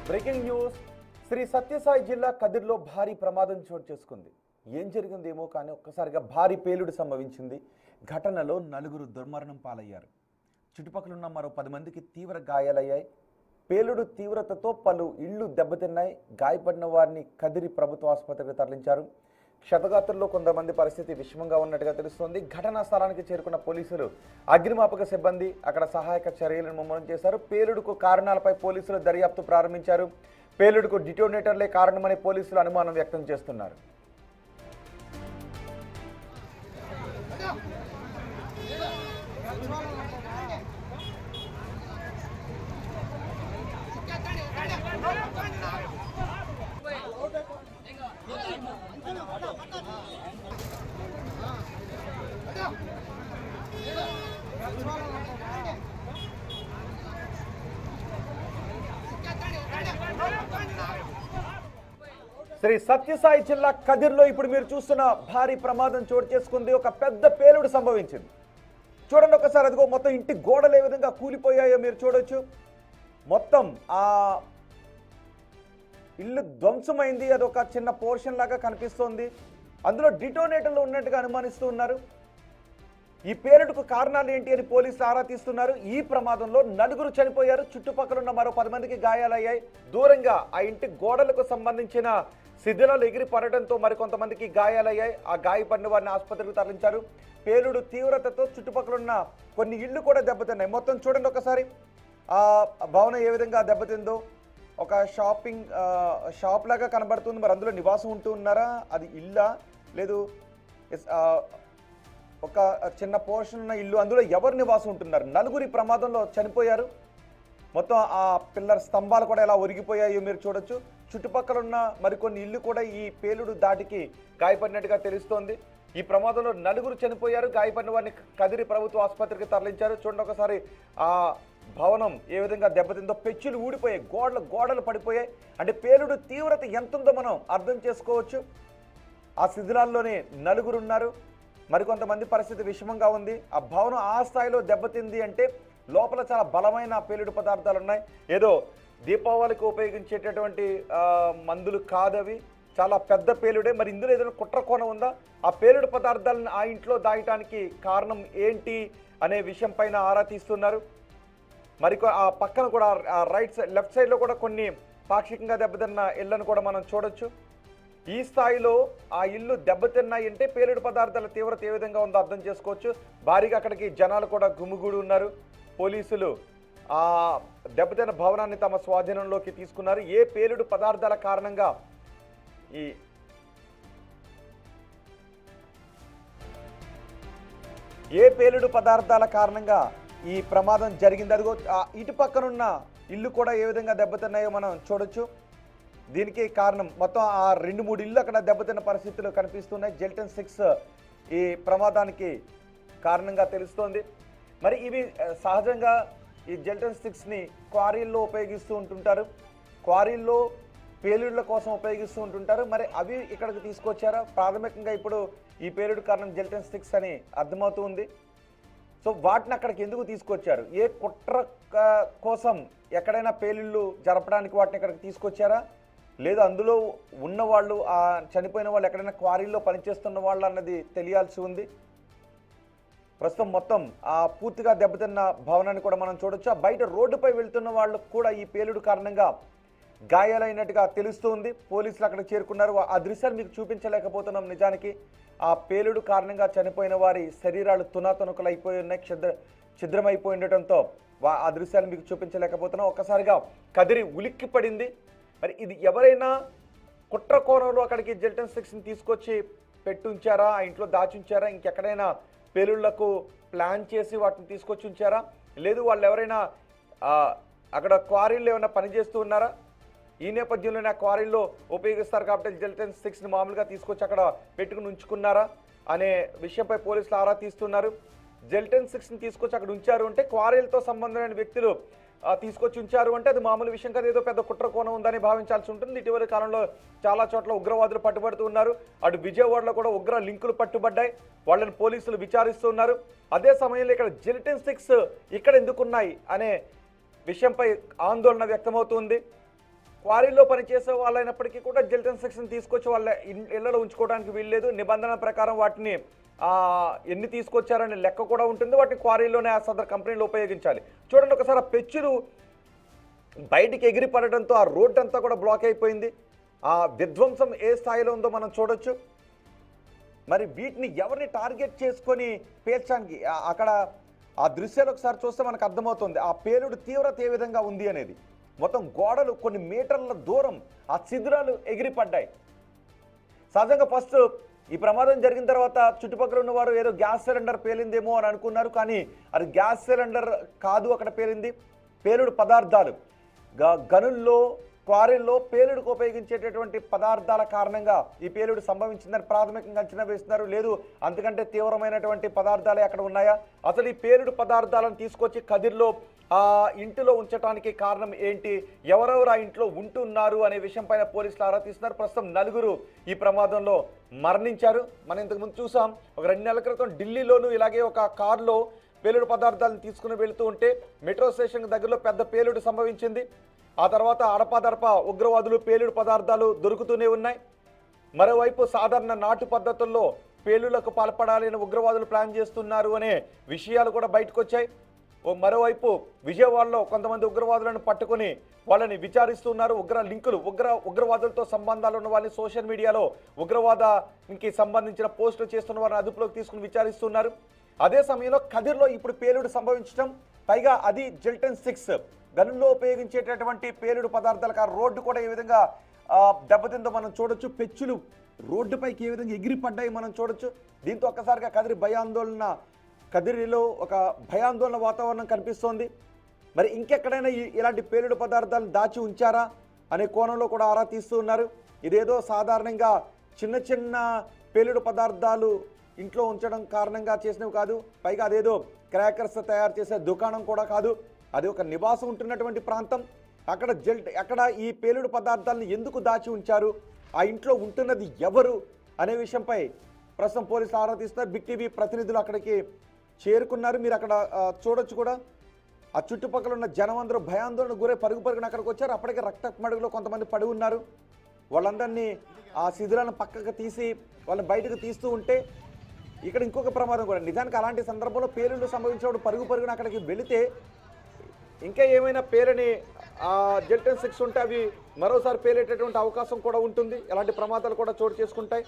Breaking news. Shri Sathya Sai జిల్లా కదిర్లో భారీ ప్రమాదం చోటు చేసుకుంది. ఏం జరిగిందేమో కానీ ఒక్కసారిగా భారీ పేలుడు సంభవించింది. ఘటనలో 4 దుర్మరణం పాలయ్యారు. చుట్టుపక్కల మరో 10 మందికి తీవ్ర గాయాలయ్యాయి. పేలుడు తీవ్రతతో పలు ఇళ్లు దెబ్బతిన్నాయి. గాయపడిన వారిని కదిరి ప్రభుత్వ ఆసుపత్రికి తరలించారు. క్షతగాత్రుల్లో కొంతమంది పరిస్థితి విషమంగా ఉన్నట్టుగా తెలుస్తోంది. ఘటనా స్థలానికి చేరుకున్న పోలీసులు, అగ్నిమాపక సిబ్బంది అక్కడ సహాయక చర్యలను ముమ్మరం చేశారు. పేలుడుకు కారణాలపై పోలీసులు దర్యాప్తు ప్రారంభించారు. పేలుడుకు డిటోనేటర్లే కారణమని పోలీసులు అనుమానం వ్యక్తం చేస్తున్నారు. శ్రీ సత్యసాయి జిల్లా కదిర్లో ఇప్పుడు మీరు చూస్తున్న భారీ ప్రమాదం చోటు చేసుకుంది. ఒక పెద్ద పేలుడు సంభవించింది. చూడండి ఒకసారి, అదిగో మొత్తం ఇంటి గోడలు ఏ విధంగా కూలిపోయాయో మీరు చూడొచ్చు. మొత్తం ఆ ఇల్లు ధ్వంసమైంది. అదొక చిన్న పోర్షన్ లాగా కనిపిస్తోంది. అందులో డిటోనేటర్లు ఉన్నట్టుగా అనుమానిస్తూ ఉన్నారు. ఈ పేలుడుకు కారణాలు ఏంటి అని పోలీసులు ఆరా తీస్తున్నారు. ఈ ప్రమాదంలో 4 చనిపోయారు. చుట్టుపక్కల ఉన్న మరో 10 మందికి గాయాలయ్యాయి. దూరంగా ఆ ఇంటి గోడలకు సంబంధించిన శిథిలాలు ఎగిరి పడటంతో మరికొంతమందికి గాయాలయ్యాయి. ఆ గాయపడిన వారిని ఆసుపత్రికి తరలించారు. పేలుడు తీవ్రతతో చుట్టుపక్కల ఉన్న కొన్ని ఇళ్లు కూడా దెబ్బతిన్నాయి. మొత్తం చూడండి ఒకసారి, ఆ భవనం ఏ విధంగా దెబ్బతిందో. ఒక షాప్ లాగా కనబడుతుంది. మరి అందులో నివాసం ఉంటూ ఉన్నారా, అది ఇల్లా లేదు ఒక చిన్న పోర్షన్ ఉన్న ఇల్లు, అందులో ఎవరు నివాసం ఉంటున్నారు? 4 ప్రమాదంలో చనిపోయారు. మొత్తం ఆ పిల్లర్ స్తంభాలు కూడా ఎలా ఒరిగిపోయాయో మీరు చూడొచ్చు. చుట్టుపక్కల ఉన్న మరికొన్ని ఇల్లు కూడా ఈ పేలుడు దాటికి గాయపడినట్టుగా తెలుస్తోంది. ఈ ప్రమాదంలో 4 చనిపోయారు. గాయపడిన వారిని కదిరి ప్రభుత్వ ఆసుపత్రికి తరలించారు. చూడండి ఒకసారి, ఆ భవనం ఏ విధంగా దెబ్బతిందో. పెచ్చులు ఊడిపోయాయి, గోడలు పడిపోయాయి. అంటే పేలుడు తీవ్రత ఎంతుందో మనం అర్థం చేసుకోవచ్చు. ఆ శిథిలాల్లోనే 4 ఉన్నారు. మరికొంతమంది పరిస్థితి విషమంగా ఉంది. ఆ భవనం ఆ స్థాయిలో దెబ్బతింది అంటే లోపల చాలా బలమైన పేలుడు పదార్థాలు ఉన్నాయి. ఏదో దీపావళికి ఉపయోగించేటటువంటి మందులు కాదవి, చాలా పెద్ద పేలుడే. మరి ఇందులో ఏదైనా కుట్ర కోణం ఉందా? ఆ పేలుడు పదార్థాలను ఆ ఇంట్లో దాయటానికి కారణం ఏంటి అనే విషయం పైన ఆరా తీస్తున్నారు. మరి ఆ పక్కన కూడా లెఫ్ట్ సైడ్లో కూడా కొన్ని పాక్షికంగా దెబ్బతిన్న ఇళ్లను కూడా మనం చూడొచ్చు. ఈ స్థాయిలో ఆ ఇల్లు దెబ్బతిన్నాయి అంటే పేలుడు పదార్థాల తీవ్రత ఏ విధంగా ఉందో అర్థం చేసుకోవచ్చు. భారీగా అక్కడికి జనాలు కూడా గుమిగూడి ఉన్నారు. పోలీసులు ఆ దెబ్బతిన్న భవనాన్ని తమ స్వాధీనంలోకి తీసుకున్నారు. ఏ పేలుడు పదార్థాల కారణంగా ఈ ప్రమాదం జరిగింది? అదిగో ఇటు పక్కనున్న ఇల్లు కూడా ఏ విధంగా దెబ్బతిన్నాయో మనం చూడొచ్చు. దీనికి కారణం మొత్తం ఆ 2-3 ఇళ్ళు అక్కడ దెబ్బతిన్న పరిస్థితులు కనిపిస్తున్నాయి. జెల్టన్ 6 ఈ ప్రమాదానికి కారణంగా తెలుస్తోంది. మరి ఇవి సహజంగా ఈ జెల్టన్ 6ని క్వారీల్లో ఉపయోగిస్తూ ఉంటుంటారు. క్వారీల్లో పేలుళ్ల కోసం ఉపయోగిస్తూ ఉంటుంటారు. మరి అవి ఇక్కడికి తీసుకొచ్చారా? ప్రాథమికంగా ఇప్పుడు ఈ పేలుడు కారణం జెల్టన్ 6 అని అర్థమవుతుంది. సో వాటిని అక్కడికి ఎందుకు తీసుకొచ్చారు? ఏ కుట్ర కోసం ఎక్కడైనా పేలుళ్ళు జరపడానికి వాటిని ఇక్కడికి తీసుకొచ్చారా? లేదు అందులో ఉన్నవాళ్ళు, ఆ చనిపోయిన వాళ్ళు ఎక్కడైనా క్వారీల్లో పనిచేస్తున్న వాళ్ళు అన్నది తెలియాల్సి ఉంది. ప్రస్తుతం మొత్తం ఆ పూర్తిగా దెబ్బతిన్న భవనాన్ని కూడా మనం చూడొచ్చు. ఆ బయట రోడ్డుపై వెళ్తున్న వాళ్ళు కూడా ఈ పేలుడు కారణంగా గాయాలైనట్టుగా తెలుస్తుంది. పోలీసులు అక్కడికి చేరుకున్నారు. ఆ దృశ్యాలు మీకు చూపించలేకపోతున్నాం. నిజానికి ఆ పేలుడు కారణంగా చనిపోయిన వారి శరీరాలు తునాతునకలు అయిపోయి ఉన్నాయి, ఛిద్రమైపోయి ఉండటంతో ఆ దృశ్యాలు మీకు చూపించలేకపోతున్నాం. ఒక్కసారిగా కదిరి ఉలిక్కి పడింది. మరి ఇది ఎవరైనా కుట్ర కోణంలో అక్కడికి జెల్టన్ 6ని తీసుకొచ్చి పెట్టుంచారా, ఆ ఇంట్లో దాచుంచారా, ఇంకెక్కడైనా పేలుళ్లకు ప్లాన్ చేసి వాటిని తీసుకొచ్చి ఉంచారా, లేదు వాళ్ళు ఎవరైనా అక్కడ క్వారీల్లో ఏమైనా పనిచేస్తూ ఉన్నారా? ఈ నేపథ్యంలోనే ఆ క్వారీల్లో ఉపయోగిస్తారు కాబట్టి జెల్టన్ 6ని మామూలుగా తీసుకొచ్చి అక్కడ పెట్టుకుని ఉంచుకున్నారా అనే విషయంపై పోలీసులు ఆరా తీస్తున్నారు. జెల్టన్ 6ని తీసుకొచ్చి అక్కడ ఉంచారు అంటే క్వారీలతో సంబంధమైన వ్యక్తులు తీసుకొచ్చి ఉంచారు అంటే అది మామూలు విషయం కాదు, ఏదో పెద్ద కుట్ర కోణం ఉందని భావించాల్సి ఉంటుంది. ఇటీవల కాలంలో చాలా చోట్ల ఉగ్రవాదులు పట్టుబడుతూ ఉన్నారు. అటు విజయవాడలో కూడా ఉగ్ర లింకులు పట్టుబడ్డాయి, వాళ్ళని పోలీసులు విచారిస్తూ ఉన్నారు. అదే సమయంలో ఇక్కడ జెల్టన్ 6 ఇక్కడ ఎందుకున్నాయి అనే విషయంపై ఆందోళన వ్యక్తమవుతుంది. క్వారీలో పనిచేసే వాళ్ళైనప్పటికీ కూడా జెల్టన్ సెక్షన్ తీసుకొచ్చి వాళ్ళ ఇళ్లలో ఉంచుకోవడానికి వీల్లేదు. నిబంధన ప్రకారం వాటిని ఎన్ని తీసుకొచ్చారనే లెక్క కూడా ఉంటుంది. వాటిని క్వారీలోనే ఆ సదర్ కంపెనీలో ఉపయోగించాలి. చూడండి ఒకసారి ఆ పెచ్చులు బయటికి ఎగిరి పడడంతో ఆ రోడ్డు అంతా కూడా బ్లాక్ అయిపోయింది. ఆ విధ్వంసం ఏ స్థాయిలో ఉందో మనం చూడొచ్చు. మరి వీటిని ఎవరిని టార్గెట్ చేసుకొని పేల్చడానికి అక్కడ ఆ దృశ్యాలు ఒకసారి చూస్తే మనకు అర్థమవుతుంది ఆ పేలుడు తీవ్రత ఏ విధంగా ఉంది అనేది. మొత్తం గోడలు కొన్ని మీటర్ల దూరం ఆ ఛిద్రాలు ఎగిరిపడ్డాయి. సహజంగా ఫస్ట్ ఈ ప్రమాదం జరిగిన తర్వాత చుట్టుపక్కల ఉన్నవారు ఏదో గ్యాస్ సిలిండర్ పేలిందేమో అని అనుకున్నారు. కానీ అది గ్యాస్ సిలిండర్ కాదు, అక్కడ పేలింది పేలుడు పదార్థాలు. గనుల్లో క్వారీల్లో పేలుడుకు ఉపయోగించేటటువంటి పదార్థాల కారణంగా ఈ పేలుడు సంభవించిందని ప్రాథమికంగా అంచనా వేస్తున్నారు. లేదు అంతకంటే తీవ్రమైనటువంటి పదార్థాలే అక్కడ ఉన్నాయా, అసలు ఈ పేలుడు పదార్థాలను తీసుకొచ్చి కదిర్లో ఆ ఇంటిలో ఉంచడానికి కారణం ఏంటి, ఎవరెవరు ఆ ఇంట్లో ఉంటున్నారు అనే విషయం పైన పోలీసులు ఆరా తీస్తున్నారు. ప్రస్తుతం 4 ఈ ప్రమాదంలో మరణించారు. మనం ఇంతకుముందు చూసాం, ఒక 2 నెలల క్రితం ఢిల్లీలోనూ ఇలాగే ఒక కారులో పేలుడు పదార్థాలను తీసుకుని వెళుతూ ఉంటే మెట్రో స్టేషన్ దగ్గరలో పెద్ద పేలుడు సంభవించింది. ఆ తర్వాత అడపాదడప ఉగ్రవాదులు పేలుడు పదార్థాలు దొరుకుతూనే ఉన్నాయి. మరోవైపు సాధారణ నాటు పద్ధతుల్లో పేలుళ్లకు పాల్పడాలని ఉగ్రవాదులు ప్లాన్ చేస్తున్నారు అనే విషయాలు కూడా బయటకు వచ్చాయి. మరోవైపు విజయవాడలో కొంతమంది ఉగ్రవాదులను పట్టుకుని వాళ్ళని విచారిస్తున్నారు. ఉగ్రవాదులతో సంబంధాలు ఉన్న వాళ్ళని సోషల్ మీడియాలో ఉగ్రవాదానికి సంబంధించిన పోస్టులు చేస్తున్న వారిని అదుపులోకి తీసుకుని విచారిస్తున్నారు. అదే సమయంలో కదిర్లో ఇప్పుడు పేలుడు సంభవించడం, పైగా అది జెల్టన్ 6 గనుల్లో ఉపయోగించేటటువంటి పేలుడు పదార్థాలకు ఆ రోడ్డు కూడా ఏ విధంగా దెబ్బతిందో మనం చూడొచ్చు. పెచ్చులు రోడ్డుపైకి ఏ విధంగా ఎగిరిపడ్డాయి మనం చూడొచ్చు. దీంతో ఒక్కసారిగా కదిరిలో ఒక భయాందోళన వాతావరణం కనిపిస్తోంది. మరి ఇంకెక్కడైనా ఇలాంటి పేలుడు పదార్థాలను దాచి ఉంచారా అనే కోణంలో కూడా ఆరా తీస్తూ ఉన్నారు. ఇదేదో సాధారణంగా చిన్న చిన్న పేలుడు పదార్థాలు ఇంట్లో ఉంచడం కారణంగా చేసినవి కాదు. పైగా అదేదో క్రాకర్స్ తయారు చేసే దుకాణం కూడా కాదు. అది ఒక నివాసం ఉంటున్నటువంటి ప్రాంతం. అక్కడ ఈ పేలుడు పదార్థాలను ఎందుకు దాచి ఉంచారు, ఆ ఇంట్లో ఉంటున్నది ఎవరు అనే విషయంపై ప్రస్తుతం పోలీసులు ఆరా తీస్తున్నారు. బిగ్ టీవీ ప్రతినిధులు అక్కడికి చేరుకున్నారు. మీరు అక్కడ చూడొచ్చు కూడా ఆ చుట్టుపక్కల ఉన్న జనం అందరూ భయాందోళన గురై పరుగున అక్కడికి వచ్చారు. అప్పటికే రక్తపు మడుగులో కొంతమంది పడి ఉన్నారు. వాళ్ళందరినీ ఆ శిథిరాలను పక్కకు తీసి వాళ్ళని బయటకు తీస్తూ ఉంటే ఇక్కడ ఇంకొక ప్రమాదం కూడా. నిజానికి అలాంటి సందర్భంలో పేలుళ్ళు సంభవించినప్పుడు పరుగున అక్కడికి వెళితే ఇంకా ఏమైనా పేరుని జెల్టన్ 6 ఉంటే అవి మరోసారి పేలేటటువంటి అవకాశం కూడా ఉంటుంది. ఎలాంటి ప్రమాదాలు కూడా చోటు చేసుకుంటాయి.